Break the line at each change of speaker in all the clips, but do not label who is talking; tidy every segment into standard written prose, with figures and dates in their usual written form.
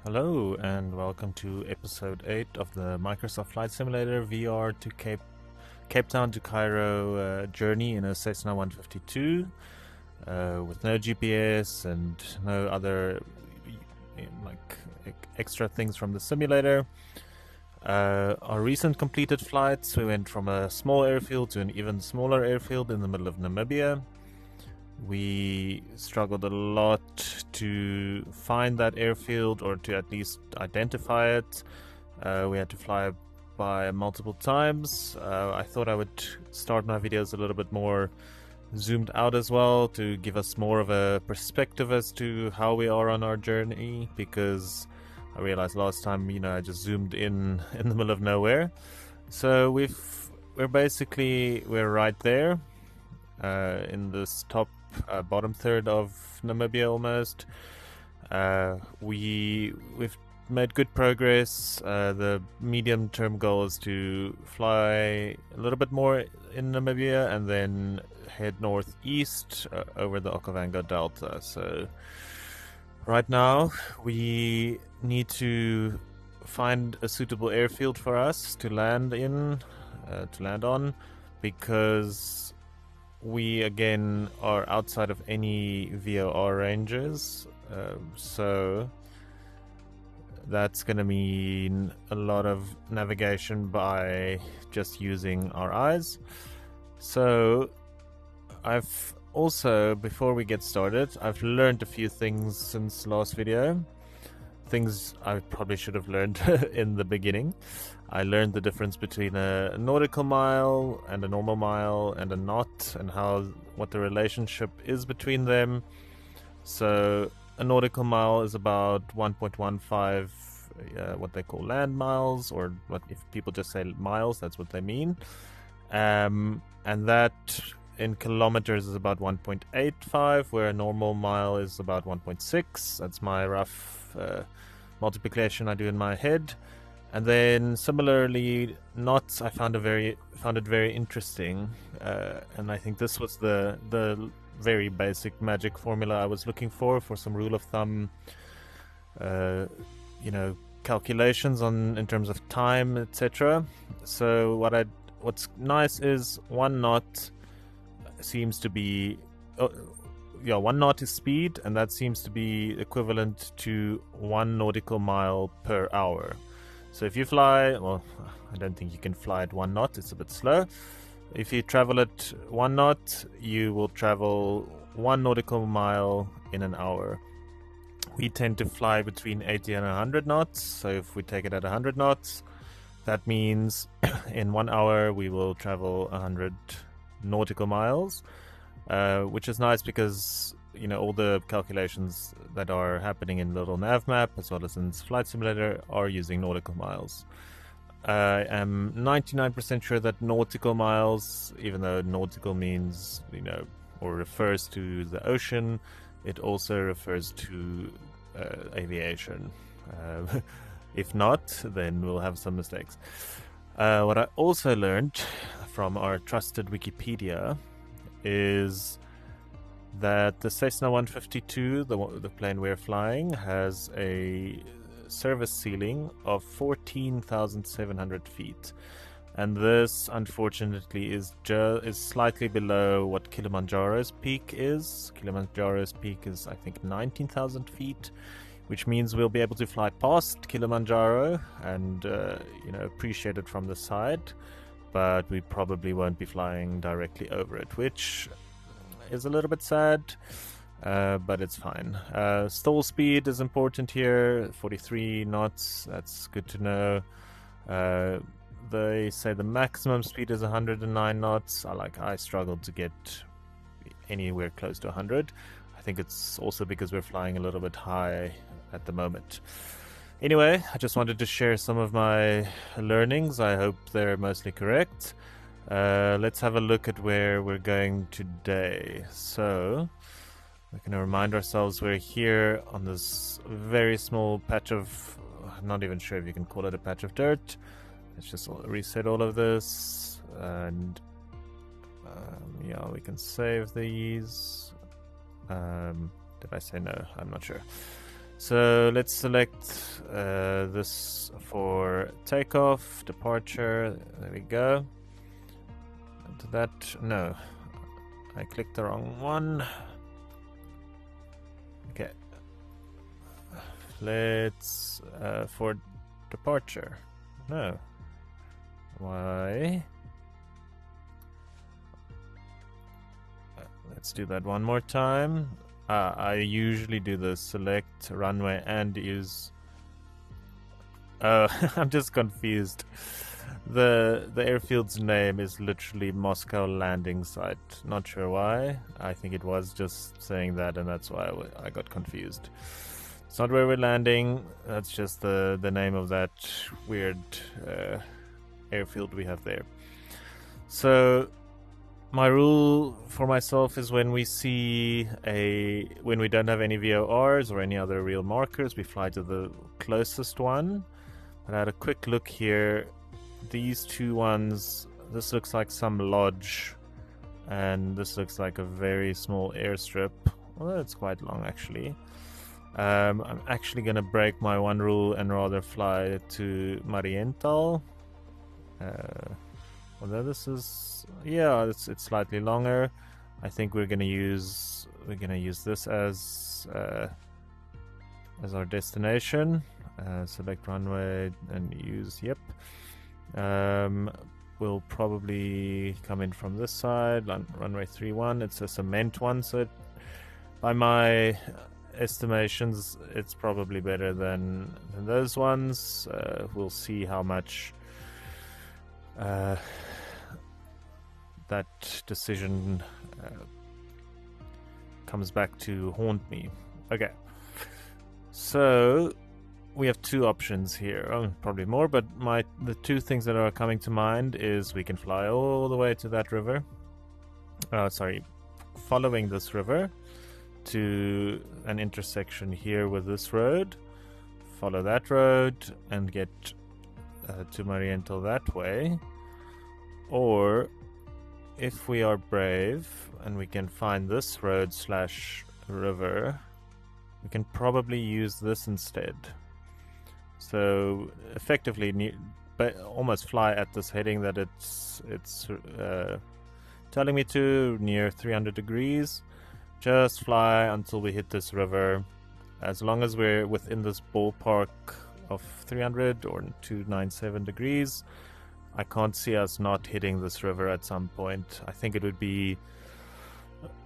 Hello and welcome to episode 8 of the Microsoft Flight Simulator VR to Cape Town to Cairo journey in a Cessna 152 with no GPS and no other extra things from the simulator. Our recent completed flights, we went from a small airfield to an even smaller airfield in the middle of Namibia. We struggled a lot to find that airfield, or to at least identify it. We had to fly by multiple times. I thought I would start my videos a little bit more zoomed out as well, to give us more of a perspective as to how we are on our journey, because I realized last time, I just zoomed in the middle of nowhere. So we're right there in this bottom third of Namibia almost. We've made good progress. The medium-term goal is to fly a little bit more in Namibia and then head northeast over the Okavango Delta. So right now we need to find a suitable airfield for us to land on, because we again are outside of any VOR ranges, so that's going to mean a lot of navigation by just using our eyes. So I've also, before we get started, I've learned a few things since last video, things I probably should have learned in the beginning. I learned the difference between a nautical mile and a normal mile and a knot, and what the relationship is between them. So a nautical mile is about 1.15 what they call land miles, or what if people just say miles, that's what they mean. And that in kilometers is about 1.85, where a normal mile is about 1.6. That's my rough multiplication I do in my head. And then similarly, knots, I found it very interesting, and I think this was the very basic magic formula I was looking for some rule of thumb, calculations in terms of time, etc. So what's nice is 1 knot seems to be 1 knot is speed, and that seems to be equivalent to 1 nautical mile per hour. So if you fly, well, I don't think you can fly at 1 knot, it's a bit slow. If you travel at 1 knot, you will travel 1 nautical mile in an hour. We tend to fly between 80 and 100 knots, so if we take it at 100 knots, that means in 1 hour we will travel 100 nautical miles, which is nice because all the calculations that are happening in little nav map as well as in flight simulator are using nautical miles. I am 99% sure that nautical miles, even though nautical means or refers to the ocean, it also refers to aviation. If not, then we'll have some mistakes. What I also learned from our trusted Wikipedia is that the Cessna 152, the plane we're flying, has a service ceiling of 14,700 feet, and this unfortunately is slightly below what Kilimanjaro's peak is. Kilimanjaro's peak is, I think, 19,000 feet, which means we'll be able to fly past Kilimanjaro and appreciate it from the side, but we probably won't be flying directly over it, which is a little bit sad, but it's fine. Stall speed is important here, 43 knots, that's good to know. They say the maximum speed is 109 knots. I struggled to get anywhere close to 100. I think it's also because we're flying a little bit high at the moment. Anyway, I just wanted to share some of my learnings. I hope they're mostly correct. Let's have a look at where we're going today. So we're going to remind ourselves we're here on this very small patch of, I'm not even sure if you can call it a patch of dirt. Let's just reset all of this, and we can save these. Did I say no? I'm not sure. So let's select this for takeoff, departure. There we go. To that, no, I clicked the wrong one. Okay, let's for departure. No, why? Let's do that one more time. I usually do the select runway and use. I'm just confused. The airfield's name is literally Moscow landing site. Not sure why. I think it was just saying that, and that's why I got confused. It's not where we're landing. That's just the name of that weird airfield we have there. So my rule for myself is when we don't have any VORs or any other real markers, we fly to the closest one. But I had a quick look here. These two ones, this looks like some lodge, and this looks like a very small airstrip. Well, it's quite long actually. I'm actually gonna break my one rule and rather fly to Marienthal. Although this is, yeah, it's slightly longer. I think we're gonna use this as our destination. Select runway and use yep. We'll probably come in from this side, runway 31. It's a cement one, so by my estimations, it's probably better than those ones. We'll see how much that decision comes back to haunt me. Okay, so we have two options here. Oh, probably more, but the two things that are coming to mind is we can fly all the way to that river. Following this river to an intersection here with this road. Follow that road and get to Marienthal that way. Or if we are brave and we can find this road / river, we can probably use this instead. So effectively, but almost fly at this heading that it's telling me to, near 300 degrees. Just fly until we hit this river. As long as we're within this ballpark of 300 or 297 degrees, I can't see us not hitting this river at some point. I think it would be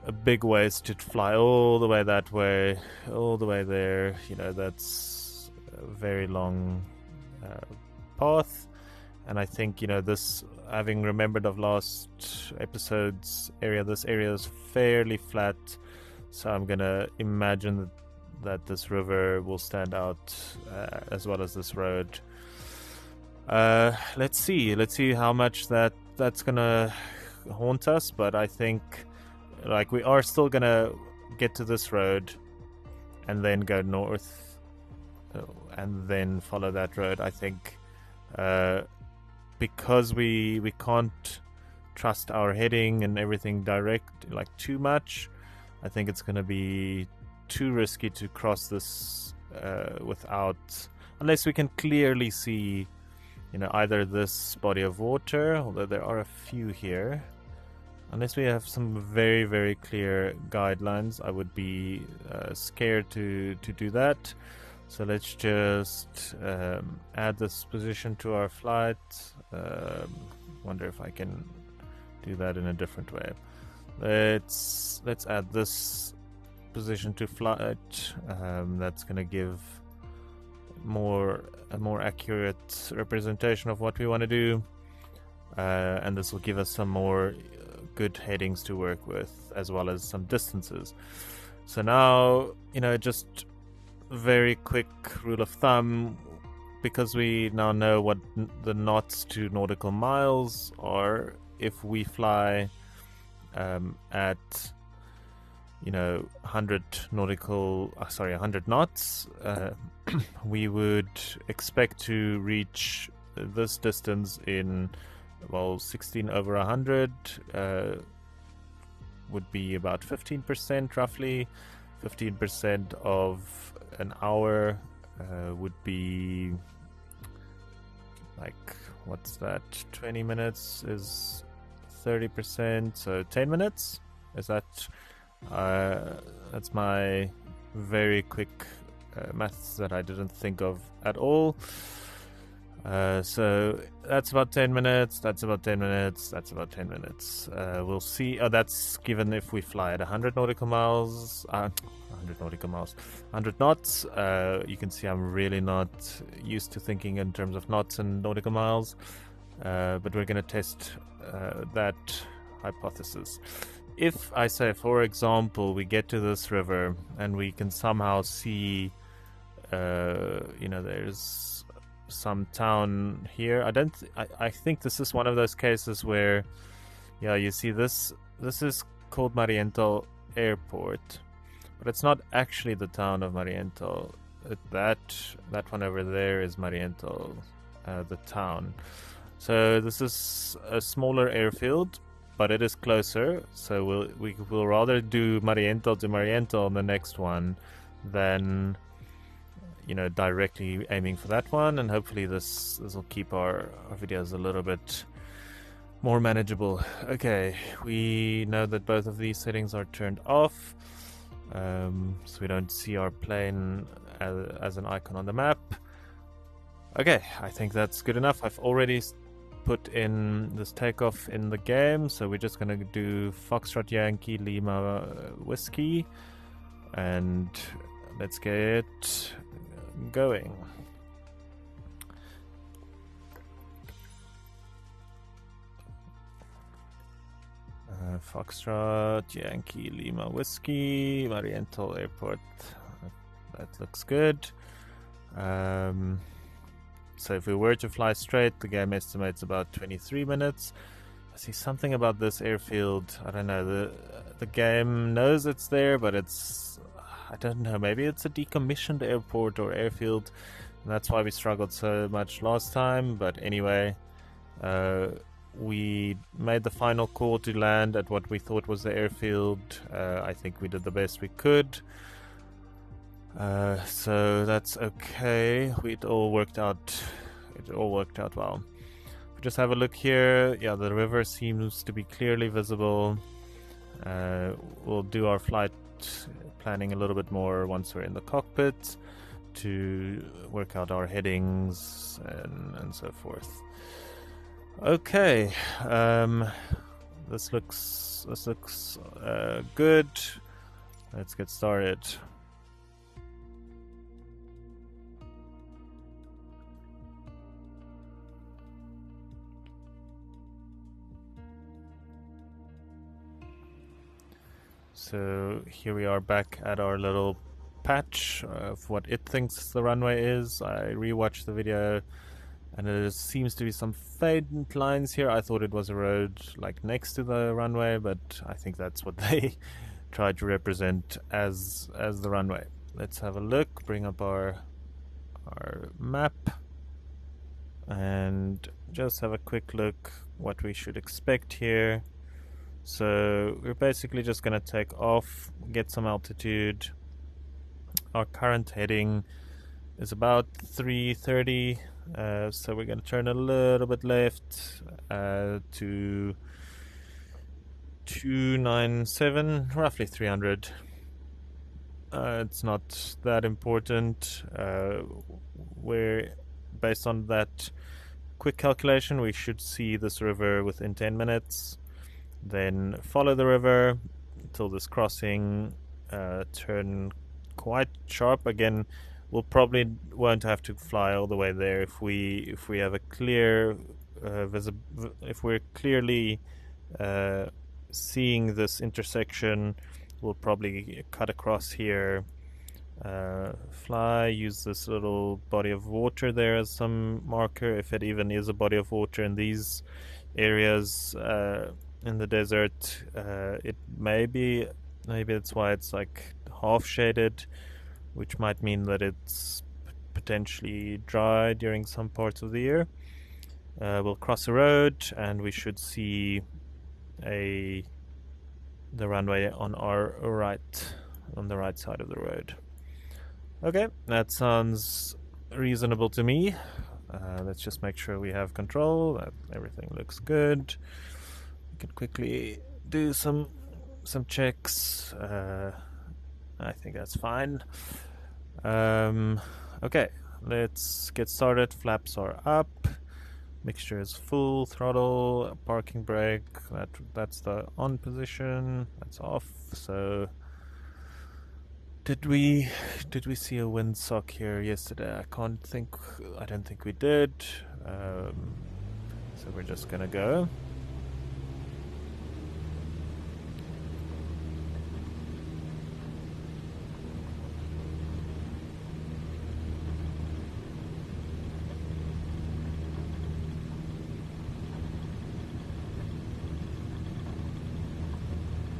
a big waste to fly all the way that way, all the way there. You know, that's a very long path. And I think, you know, this, having remembered of last episode's area, this area is fairly flat. So I'm going to imagine that this river will stand out as well as this road. Let's see how much that's going to haunt us. But I think, like, we are still going to get to this road and then go north and then follow that road. I think because we can't trust our heading and everything direct, like, too much, I think it's going to be too risky to cross this unless we can clearly see, you know, either this body of water, although there are a few here. Unless we have some very, very clear guidelines, I would be scared to do that. So let's just add this position to our flight. Wonder if I can do that in a different way. Let's add this position to flight. That's going to give a more accurate representation of what we want to do, and this will give us some more good headings to work with, as well as some distances. So now, you know, just very quick rule of thumb, because we now know what the knots to nautical miles are. If we fly at, you know, 100 knots, we would expect to reach this distance in, well, 16 over 100 would be about 15%, roughly 15% of an hour would be like, what's that? 20 minutes is 30%, so 10 minutes? Is that? That's my very quick maths that I didn't think of at all. So that's about 10 minutes, that's about 10 minutes, that's about 10 minutes. We'll see. Oh, that's given if we fly at 100 nautical miles, 100 nautical miles, 100 knots. You can see I'm really not used to thinking in terms of knots and nautical miles, but we're going to test that hypothesis. If I say, for example, we get to this river and we can somehow see, there's some town here. I think this is one of those cases where, yeah, you see this is called Mariental Airport, but it's not actually the town of Mariental. That one over there is Mariental, the town. So this is a smaller airfield, but it is closer. So we'll rather do Mariental to Mariental on the next one than directly aiming for that one, and hopefully this will keep our videos a little bit more manageable. Okay, we know that both of these settings are turned off, so we don't see our plane as an icon on the map. Okay, I think that's good enough. I've already put in this takeoff in the game, so we're just gonna do Foxtrot Yankee Lima Whiskey, and let's get going. Foxtrot Yankee Lima Whiskey, Mariental Airport. That looks good. So if we were to fly straight, the game estimates about 23 minutes. I see something about this airfield. I don't know. The game knows it's there, but I don't know, maybe it's a decommissioned airport or airfield, and that's why we struggled so much last time. But anyway, we made the final call to land at what we thought was the airfield. I think we did the best we could, so that's okay. It all worked out well. We just have a look here. Yeah, the river seems to be clearly visible. We'll do our flight planning a little bit more once we're in the cockpit to work out our headings and so forth. Okay, this looks good. Let's get started. So here we are back at our little patch of what it thinks the runway is. I rewatched the video and there seems to be some faint lines here. I thought it was a road like next to the runway, but I think that's what they tried to represent as the runway. Let's have a look, bring up our map and just have a quick look what we should expect here. So we're basically just going to take off, get some altitude. Our current heading is about 330, so we're going to turn a little bit left to 297, roughly 300. It's not that important. We're based on that quick calculation, we should see this river within 10 minutes. Then follow the river until this crossing, turn quite sharp. Again, we'll probably won't have to fly all the way there if we have a clear if we're clearly seeing this intersection. We'll probably cut across here, fly, use this little body of water there as some marker, if it even is a body of water in these areas. In the desert, it maybe that's why it's like half shaded, which might mean that it's potentially dry during some parts of the year. We'll cross a road and we should see the runway on our right, on the right side of the road. Okay, that sounds reasonable to me. Let's just make sure we have control, that everything looks good. We can quickly do some checks. I think that's fine. Okay, let's get started. Flaps are up. Mixture is full. Throttle, parking brake. That's the on position. That's off. So, did we see a windsock here yesterday? I don't think we did. So we're just gonna go.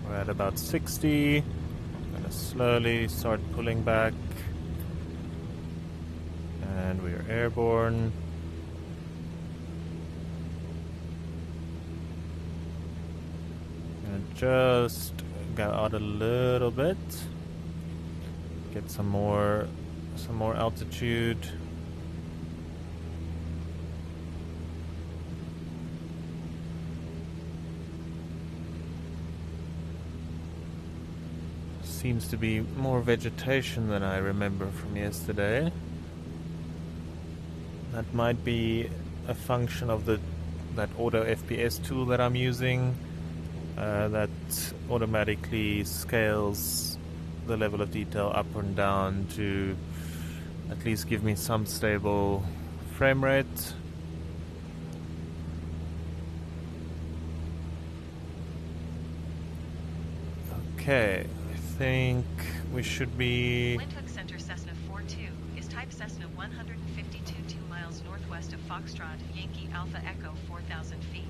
We're at about 60. Gonna slowly start pulling back. And we are airborne. Gonna just go out a little bit. Get some more altitude. Seems to be more vegetation than I remember from yesterday. That might be a function of that auto FPS tool that I'm using, that automatically scales the level of detail up and down to at least give me some stable frame rate. Okay, I think we should be...
Windhoek Center Cessna 42 is type Cessna 152 2 miles northwest of Foxtrot, Yankee Alpha Echo 4,000 feet.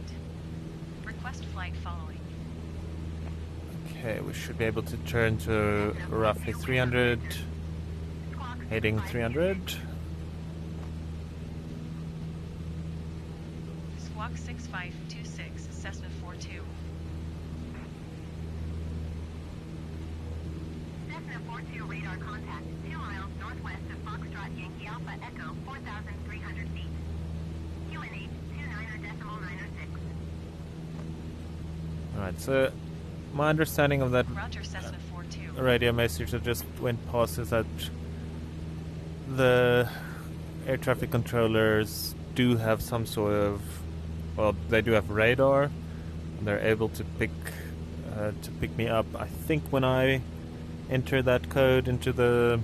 Request flight following.
Okay, we should be able to turn to roughly 300, heading 300.
Squawk 6526, Cessna 42.
Cessna 42 radar contact, 2 miles northwest of Foxtrot, Yankee Alpha Echo 4,300 feet. QNH 29.906.
Alright, so my understanding of that
Roger, Cessna 42.
radio message that just went past is that the air traffic controllers do have some sort of, well, they do have radar, and they're able to pick me up. I think when I enter that code into the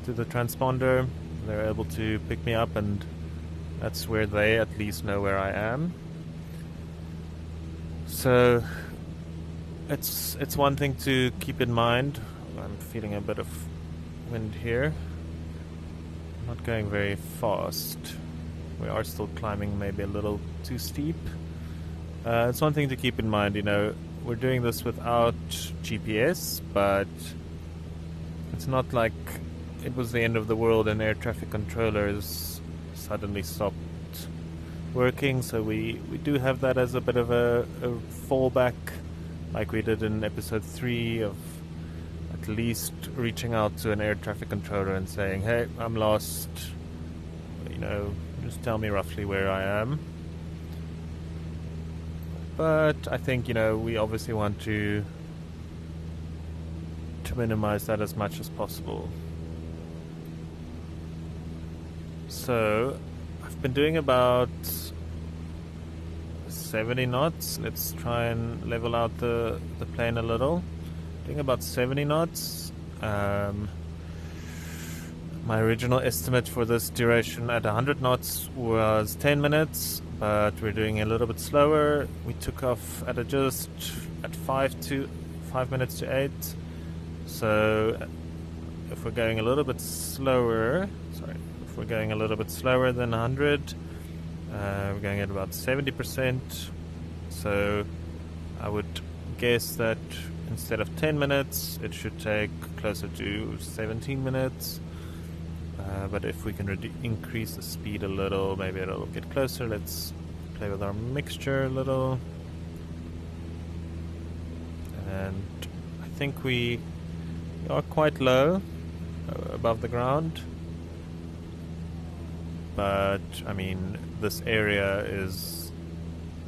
transponder, they're able to pick me up, and that's where they at least know where I am. So it's one thing to keep in mind. I'm feeling a bit of wind here. I'm not going very fast. We are still climbing maybe a little too steep. It's one thing to keep in mind, we're doing this without GPS, but it's not like it was the end of the world and air traffic controllers suddenly stopped working, so we do have that as a bit of a fallback, like we did in episode 3, of at least reaching out to an air traffic controller and saying, hey, I'm lost, just tell me roughly where I am. But I think, we obviously want to minimize that as much as possible. So I've been doing about 70 knots. Let's try and level out the plane a little. Doing about 70 knots. My original estimate for this duration at 100 knots was 10 minutes, but we're doing a little bit slower. We took off at 5 minutes to 8. So if we're going a little bit slower, than 100, we're going at about 70%. So I would guess that instead of 10 minutes, it should take closer to 17 minutes. But if we can increase the speed a little, maybe it'll get closer. Let's play with our mixture a little. And I think we are quite low. above the ground. But I mean, this area is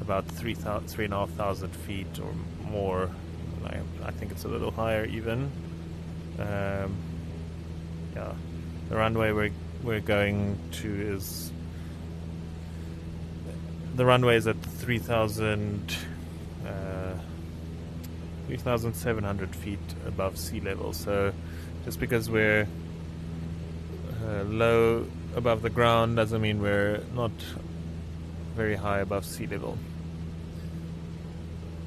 about 3,500 feet or more. I think it's a little higher even. Yeah, the runway we're going to is at 3,700 feet above sea level. So just because we're low above the ground doesn't mean we're not very high above sea level.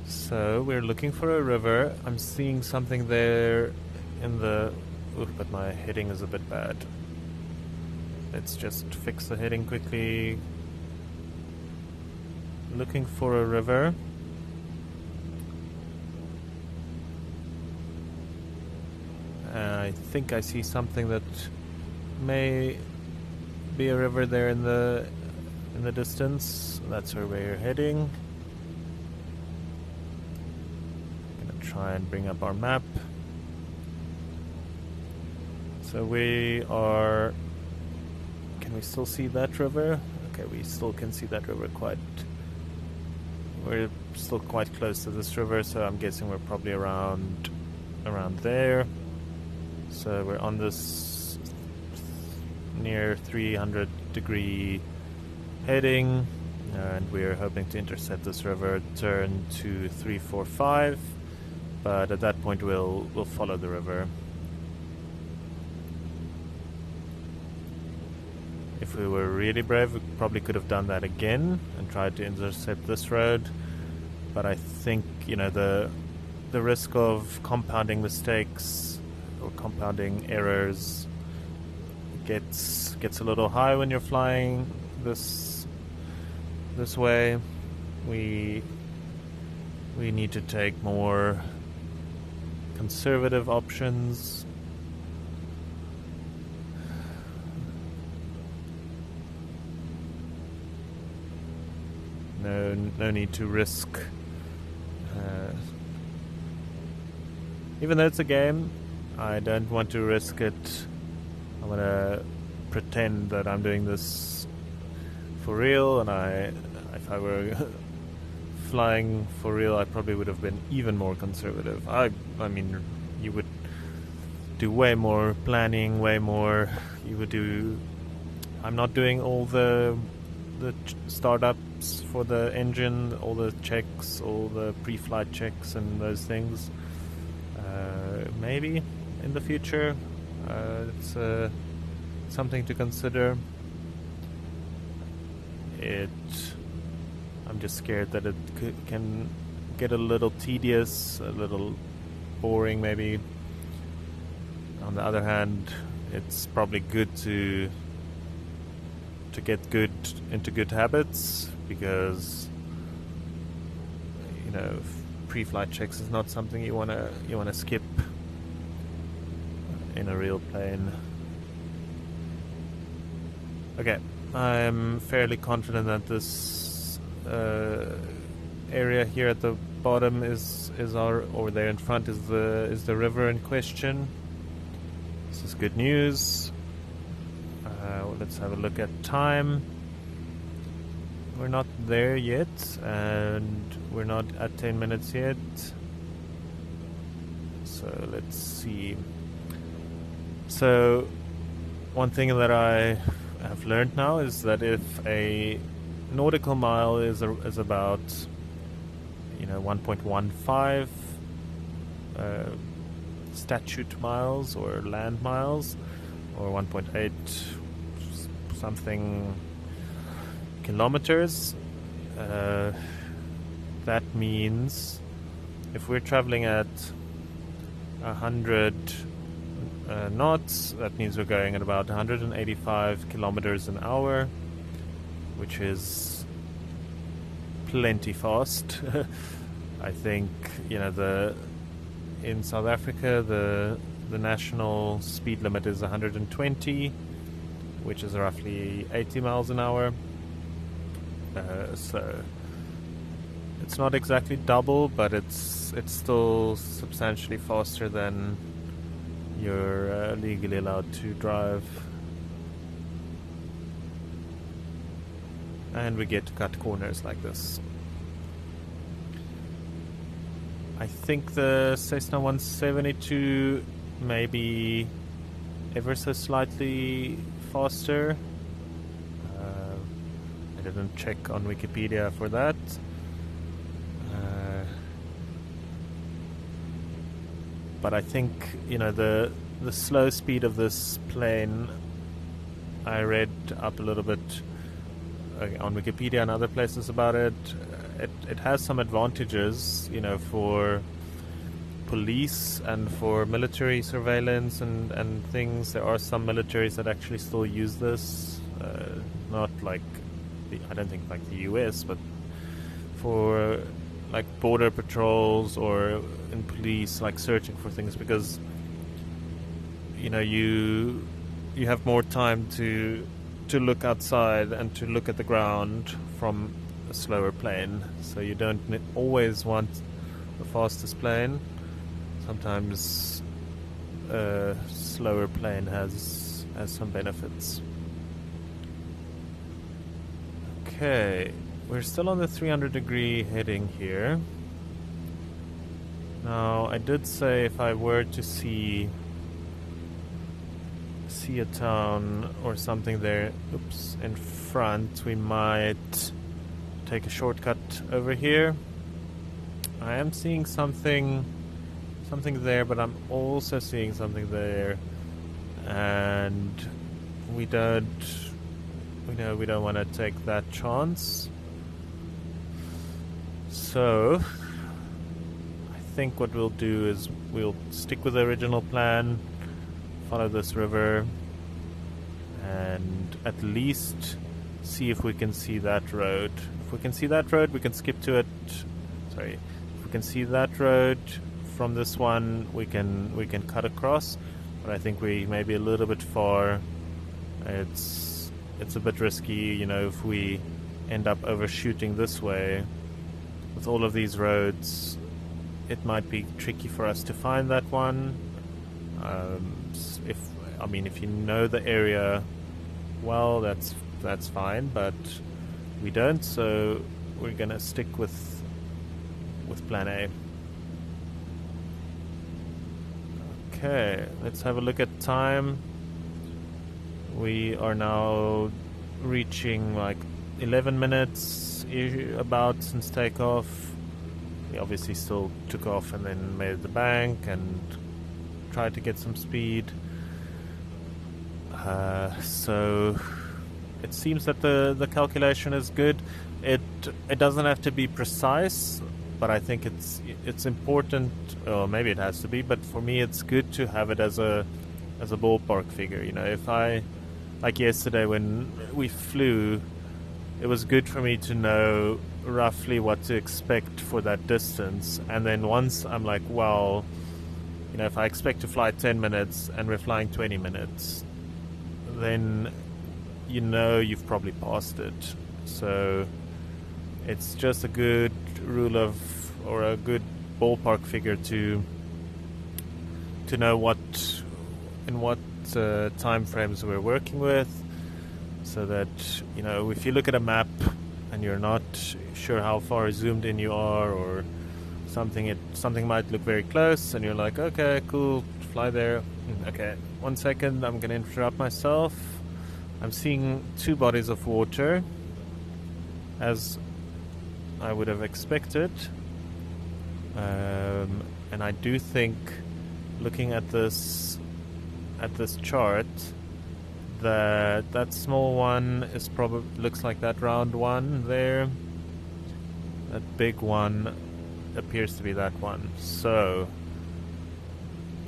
So we're looking for a river. I'm seeing something there in the... but my heading is a bit bad. Let's just fix the heading quickly. Looking for a river. I think I see something that may be a river there in the distance. That's where we're heading. Gonna try and bring up our map. So we are... Can we still see that river? Okay, we still can see that river quite... We're still quite close to this river, so I'm guessing we're probably around there. So we're on this near 300 degree heading, and we're hoping to intercept this river, turn to 345, but at that point we'll follow the river. If we were really brave, we probably could have done that again and tried to intercept this road, but I think, you know, the risk of compounding mistakes or compounding errors gets a little high when you're flying this way. We need to take more conservative options. No need to risk. Even though it's a game, I don't want to risk it. I want to pretend that I'm doing this for real, and if I were flying for real, I probably would have been even more conservative. I mean, you would do way more planning, way more. You would do. I'm not doing all the startups for the engine, all the checks, all the pre-flight checks and those things. Maybe in the future, it's something to consider. I'm just scared that it can get a little tedious, a little boring maybe. On the other hand, it's probably good to get into good habits, because, you know, pre-flight checks is not something you wanna skip in a real plane. Okay, I'm fairly confident that this area here at the bottom is our, or there in front is the river in question. This is good news. Let's have a look at time. We're not there yet, and we're not at 10 minutes yet. So let's see. So one thing that I have learned now is that if a nautical mile is about, you know, 1.15 statute miles or land miles, or 1.8 something kilometers, that means if we're traveling at 100 knots, that means we're going at about 185 kilometers an hour, which is plenty fast. I think, you know, in South Africa the national speed limit is 120, which is roughly 80 miles an hour. So it's not exactly double, but it's still substantially faster than you're legally allowed to drive. And we get to cut corners like this. I think the Cessna 172 may be ever so slightly faster. I didn't check on Wikipedia for that. But I think, you know, the slow speed of this plane, I read up a little bit on Wikipedia and other places about it. It has some advantages, you know, for police and for military surveillance and things. There are some militaries that actually still use this, not like I don't think like the US, but for like border patrols or in police, like searching for things, because you know you have more time to look outside and to look at the ground from a slower plane. So you don't always want the fastest plane. Sometimes a slower plane has some benefits. Okay, we're still on the 300-degree heading here. Now, I did say if I were to see a town or something there, in front, we might take a shortcut over here. I am seeing something there, but I'm also seeing something there, and we don't want to take that chance. So I think what we'll do is we'll stick with the original plan, follow this river, and at least see if we can see that road. If we can see that road, we can skip to it. Sorry, if we can see that road from this one, we can cut across. But I think we may be a little bit far. It's a bit risky, you know, if we end up overshooting this way with all of these roads. It might be tricky for us to find that one. If you know the area well, that's fine, but we don't, so we're gonna stick with plan A. Okay, let's have a look at time. We are now reaching like 11 minutes about since takeoff. We obviously still took off and then made the bank and tried to get some speed. So it seems that the calculation is good. It doesn't have to be precise, but I think it's important, or maybe it has to be, but for me it's good to have it as a ballpark figure. You know, if I, like yesterday when we flew, it was good for me to know roughly what to expect for that distance, and then once I'm like, well, you know, if I expect to fly 10 minutes and we're flying 20 minutes, then you know you've probably passed it. So it's just a good rule of, or a good ballpark figure to know what time frames we're working with, so that, you know, if you look at a map and you're not sure how far zoomed in you are or something might look very close and you're like, okay, cool, fly there. Okay, 1 second, I'm going to interrupt myself. I'm seeing two bodies of water, as I would have expected. And I do think, looking at this chart, that small one is probably, looks like that round one there. That big one appears to be that one. So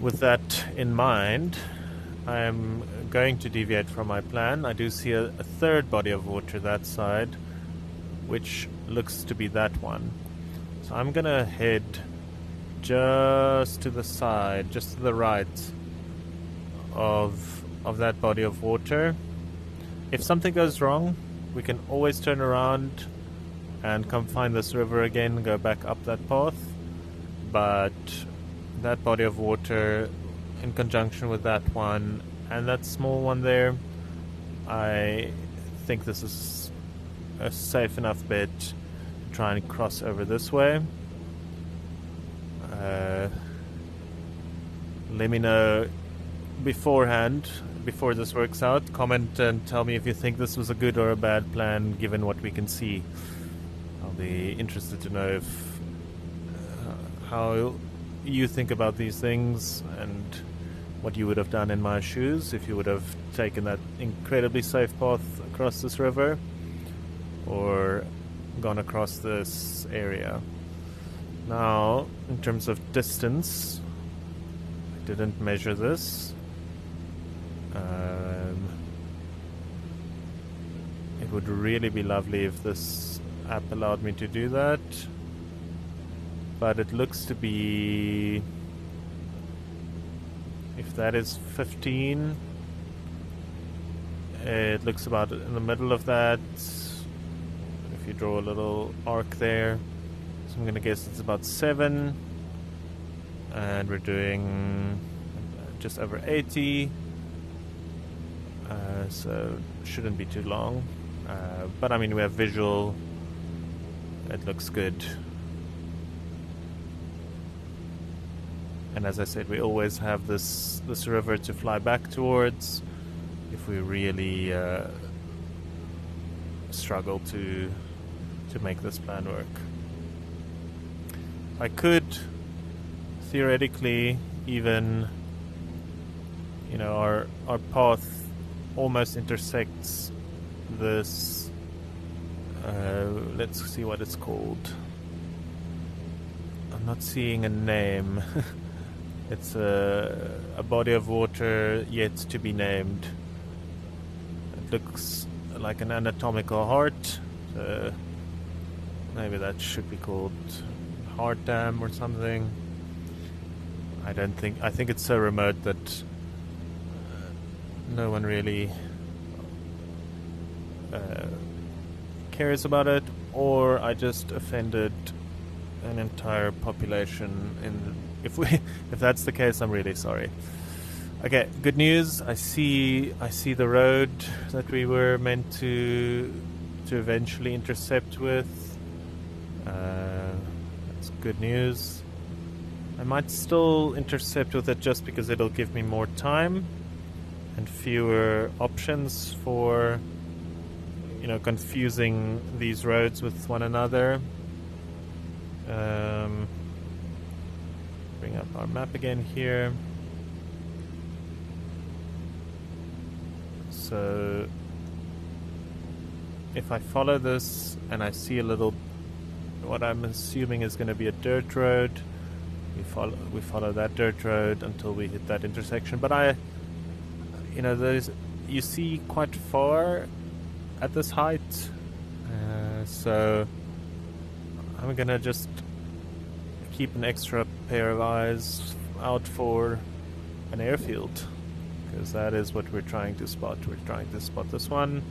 with that in mind, I am going to deviate from my plan. I do see a third body of water that side, which looks to be that one. So I'm gonna head just to the side, just to the right of that body of water. If something goes wrong, we can always turn around and come find this river again and go back up that path. But that body of water in conjunction with that one and that small one there, I think this is a safe enough bet to try and cross over this way. Let me know beforehand, before this works out. Comment and tell me if you think this was a good or a bad plan given what we can see. I'll be interested to know if how you think about these things and what you would have done in my shoes, if you would have taken that incredibly safe path across this river or gone across this area. Now, in terms of distance, I didn't measure this. It would really be lovely if this app allowed me to do that, but it looks to be, if that is 15, it looks about in the middle of that. If you draw a little arc there, so I'm gonna guess it's about 7, and we're doing just over 80, so shouldn't be too long, but I mean, we have visual, it looks good. And as I said, we always have this river to fly back towards if we really struggle to make this plan work. I could theoretically even, you know, our path almost intersects this, let's see what it's called. I'm not seeing a name. It's a body of water yet to be named. It looks like an anatomical heart. Maybe that should be called Heart Dam or something. I think it's so remote that no one really cares about it, or I just offended an entire population if that's the case, I'm really sorry. Okay, good news. I see the road that we were meant to eventually intercept with. That's good news. I might still intercept with it just because it'll give me more time and fewer options for, you know, confusing these roads with one another. Bring up our map again here. So if I follow this and I see a little, what I'm assuming is going to be a dirt road, we follow that dirt road until we hit that intersection. But you know, you see quite far at this height, so I'm gonna just keep an extra pair of eyes out for an airfield, because that is what we're trying to spot. We're trying to spot this one.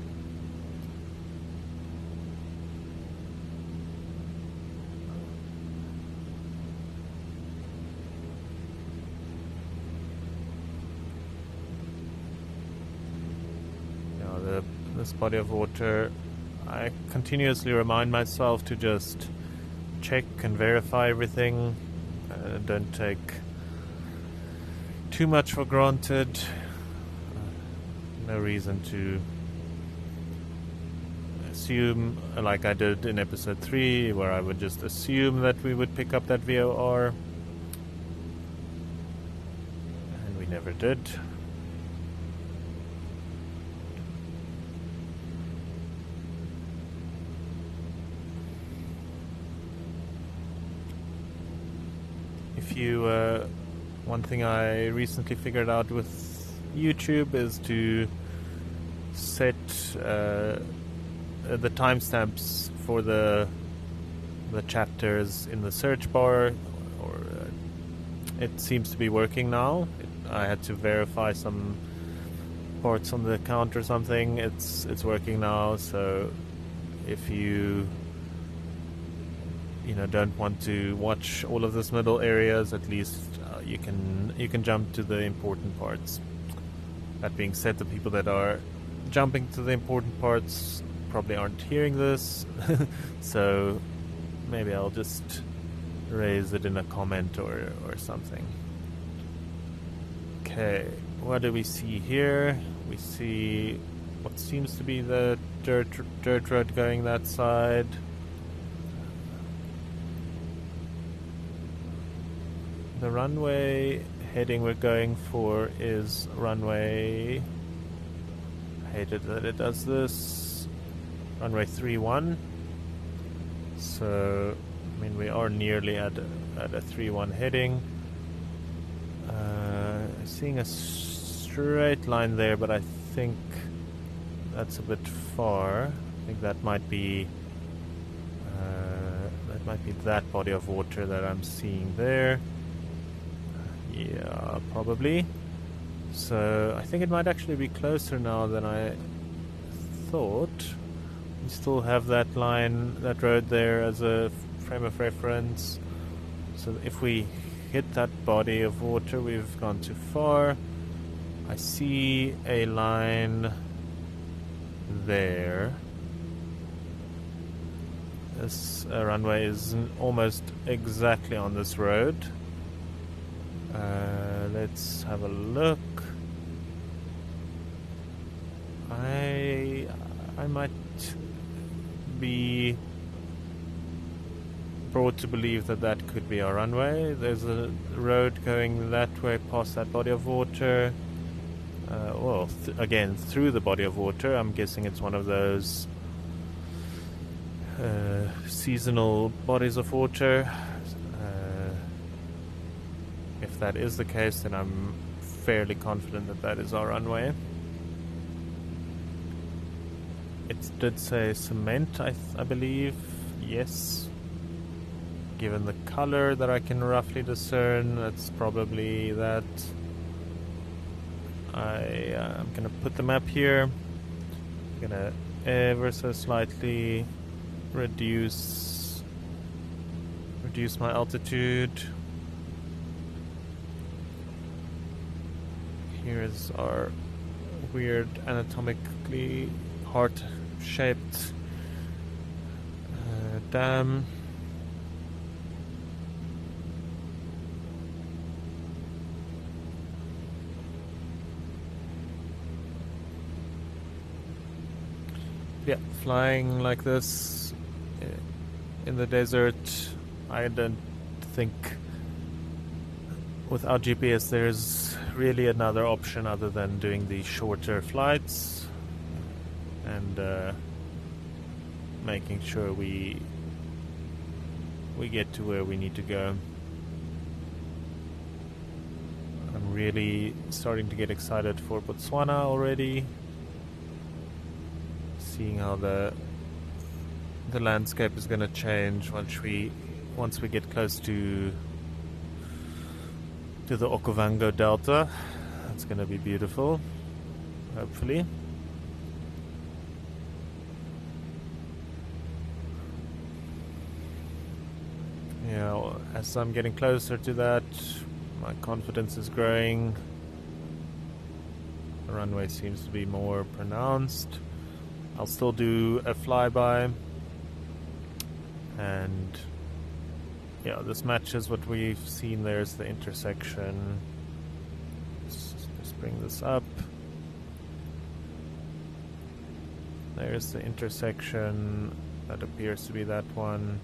Now this body of water, I continuously remind myself to just check and verify everything. Don't take too much for granted. No reason to assume, like I did in episode 3, where I would just assume that we would pick up that VOR, and we never did. One thing I recently figured out with YouTube is to set the timestamps for the chapters in the search bar, or it seems to be working now. I had to verify some parts on the account or something. It's working now, so if you don't want to watch all of this middle areas, at least you can jump to the important parts. That being said, the people that are jumping to the important parts probably aren't hearing this, so maybe I'll just raise it in a comment or something. Okay, what do we see here? We see what seems to be the dirt road going that side. The runway heading we're going for is runway... I hate it that it does this. Runway 31. So, I mean, we are nearly at a 31 heading. Seeing a straight line there, but I think that's a bit far. I think that might be that body of water that I'm seeing there. Yeah, probably. So I think it might actually be closer now than I thought. We still have that line, that road there as a frame of reference. So if we hit that body of water, we've gone too far. I see a line there. This runway is almost exactly on this road. Let's have a look. I might be brought to believe that could be our runway. There's a road going that way past that body of water. Again, through the body of water. I'm guessing it's one of those seasonal bodies of water. If that is the case, then I'm fairly confident that is our runway. It did say cement, I believe. Yes. Given the color that I can roughly discern, that's probably that. I'm going to put the map here. I'm going to ever so slightly reduce my altitude. Here is our weird anatomically heart-shaped dam. Yeah, flying like this in the desert, I don't think without GPS there's really another option other than doing the shorter flights and making sure we get to where we need to go. I'm really starting to get excited for Botswana already. Seeing how the landscape is going to change once we get close to the Okavango Delta. It's going to be beautiful, hopefully. Yeah, as I'm getting closer to that, my confidence is growing. The runway seems to be more pronounced. I'll still do a flyby, and yeah, this matches what we've seen. There's the intersection. Just bring this up. There's the intersection. That appears to be that one.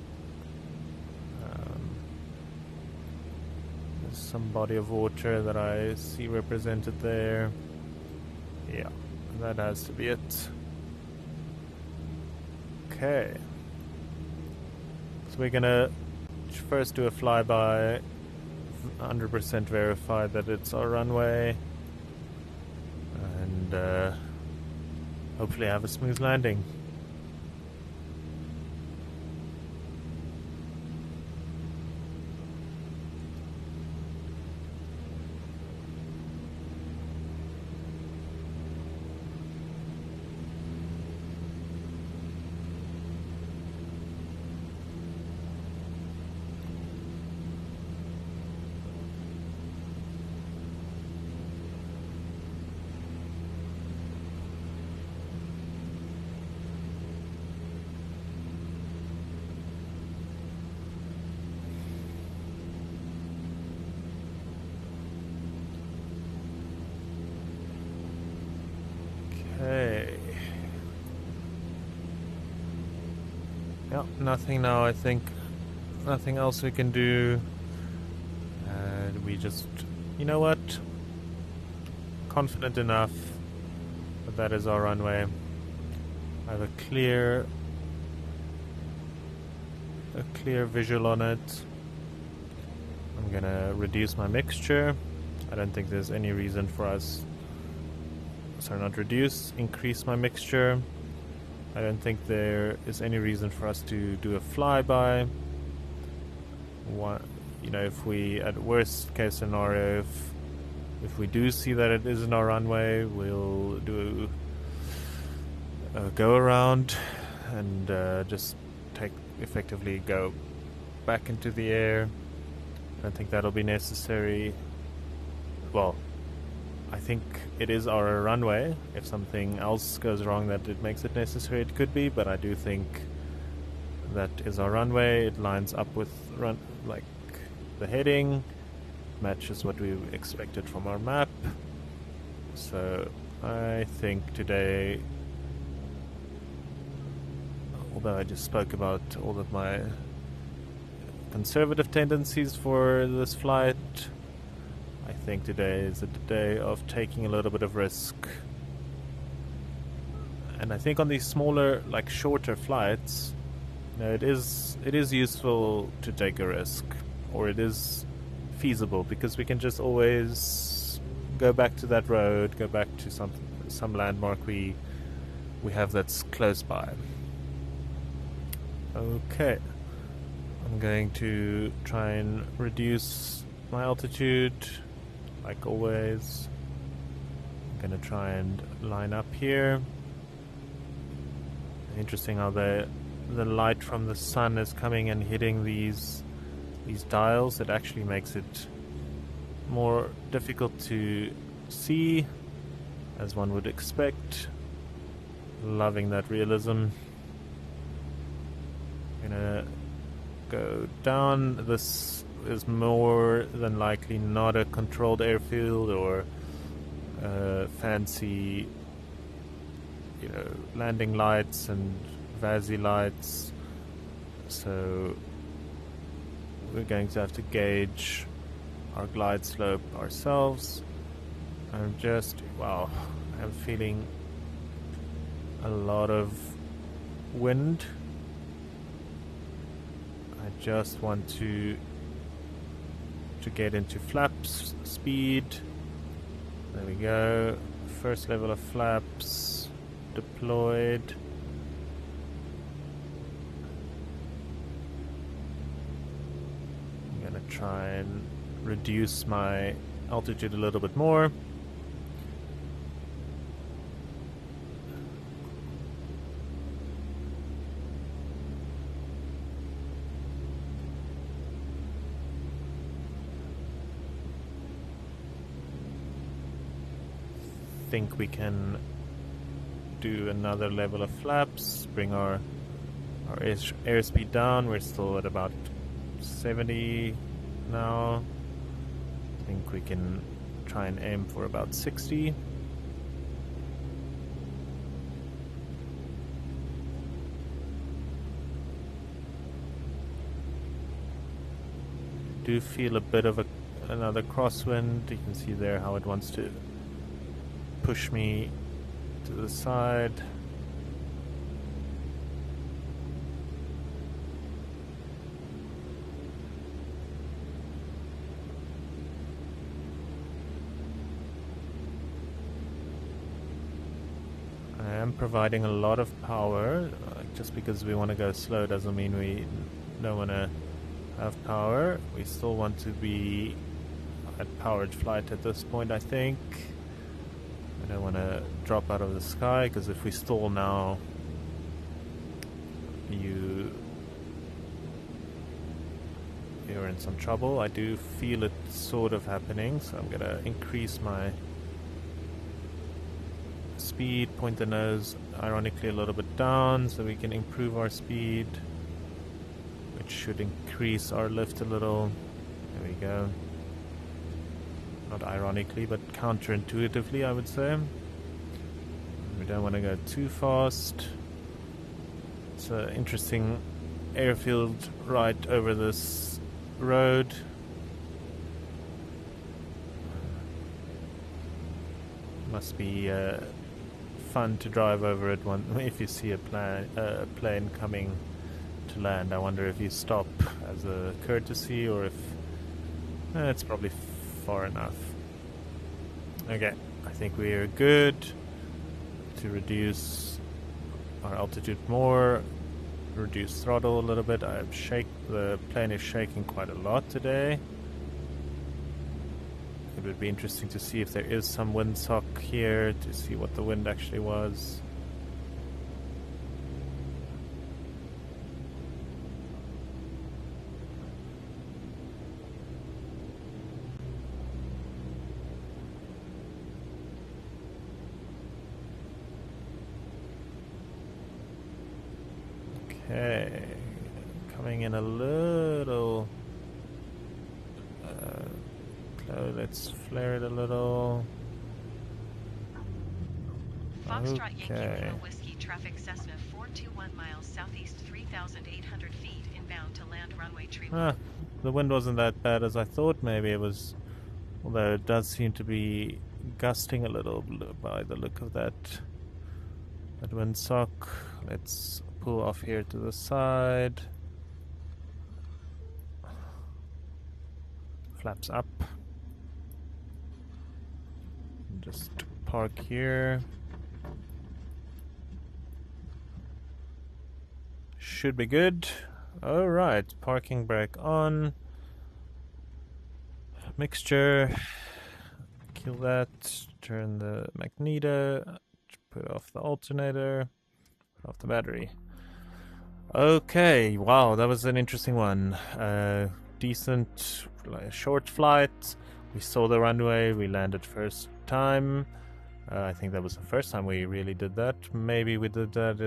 There's some body of water that I see represented there. Yeah, that has to be it. Okay. So we're gonna first do a flyby, 100% verify that it's our runway, and hopefully have a smooth landing. Okay. Yep, nothing now, I think. Nothing else we can do. We just, you know what? Confident enough that that is our runway. I have a clear visual on it. I'm gonna reduce my mixture. I don't think there's any reason for us, sorry, not reduce, increase my mixture. I don't think there is any reason for us to do a flyby. You know, if we, at worst case scenario, if we do see that it isn't our runway, we'll do a go around and just effectively go back into the air. I don't think that'll be necessary. Well, I think it is our runway. If something else goes wrong that it makes it necessary, it could be, but I do think that is our runway. It lines up with the heading, matches what we expected from our map. So I think today, although I just spoke about all of my conservative tendencies for this flight, I think today is a day of taking a little bit of risk. And I think on these smaller, shorter flights, you know, it is useful to take a risk, or it is feasible, because we can just always go back to that road, go back to some landmark we have that's close by. Okay, I'm going to try and reduce my altitude, like always. I'm going to try and line up here. Interesting how the light from the sun is coming and hitting these dials. It actually makes it more difficult to see, as one would expect. Loving that realism. Gonna go down. This is more than likely not a controlled airfield or fancy, you know, landing lights and VASI lights, so we're going to have to gauge our glide slope ourselves. I'm feeling a lot of wind. I just want to get into flaps speed. There we go. First level of flaps deployed. I'm gonna try and reduce my altitude a little bit more. Think we can do another level of flaps, bring our airspeed down. We're still at about 70 now. I think we can try and aim for about 60. Do feel a bit of another crosswind. You can see there how it wants to push me to the side. I am providing a lot of power. Just because we want to go slow doesn't mean we don't want to have power. We still want to be at powered flight at this point, I think. I don't want to drop out of the sky, because if we stall now, you're in some trouble. I do feel it sort of happening, so I'm going to increase my speed, point the nose ironically a little bit down so we can improve our speed, which should increase our lift a little. There we go. Not ironically, but counterintuitively, I would say. We don't want to go too fast. It's an interesting airfield right over this road. Must be fun to drive over it if you see a plane coming to land. I wonder if you stop as a courtesy or if it's probably far enough. Okay, I think we are good to reduce our altitude more, reduce throttle a little bit. The plane is shaking quite a lot today. It would be interesting to see if there is some windsock here to see what the wind actually was. Okay, coming in a little let's flare it a little.
Foxtrot Yankee Lima Whiskey traffic Cessna 421 miles southeast 3,800 feet inbound to land runway tree.
The wind wasn't that bad as I thought. Maybe it was, although it does seem to be gusting a little by the look of that windsock. Let's pull off here to the side. Flaps up. Just park here. Should be good. Alright, parking brake on. Mixture. Kill that. Turn the magneto. Put off the alternator. Put off the battery. Okay, wow, that was an interesting one. Decent, short flight. We saw the runway. We landed first time. I think that was the first time we really did that. Maybe we did that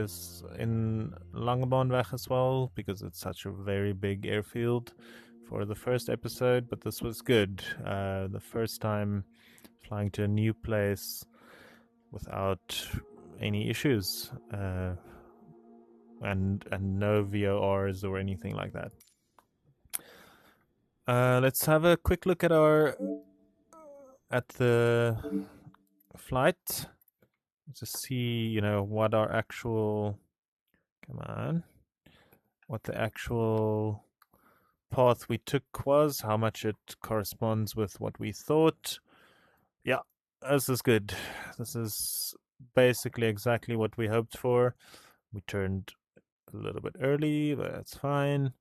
in Langebaan as well, because it's such a very big airfield for the first episode, but this was good. The first time flying to a new place without any issues, and no VORs or anything like that. Let's have a quick look at the flight to see, what our actual, what the actual path we took was, how much it corresponds with what we thought. Yeah, this is good. This is basically exactly what we hoped for. We turned a little bit early, but that's fine.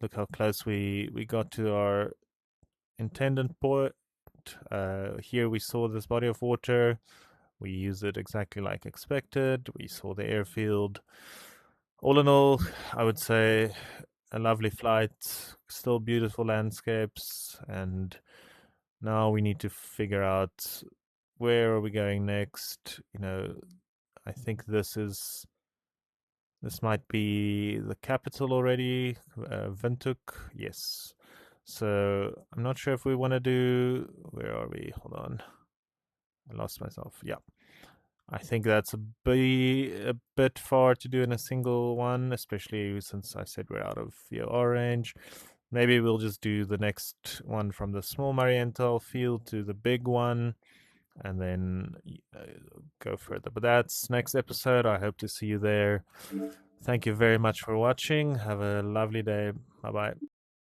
Look how close we got to our intended point. Here we saw this body of water. We used it exactly like expected. We saw the airfield. All in all, I would say a lovely flight, still beautiful landscapes, and now we need to figure out where are we going next. I think this might be the capital already, Windhoek, yes. So I'm not sure if we want to do, where are we? Hold on. I lost myself. Yeah. I think that's a bit far to do in a single one, especially since I said we're out of VOR range. Maybe we'll just do the next one from the small Marienthal field to the big one, and then go further. But that's next episode. I hope to see you there. Thank you very much for watching. Have a lovely day. Bye-bye.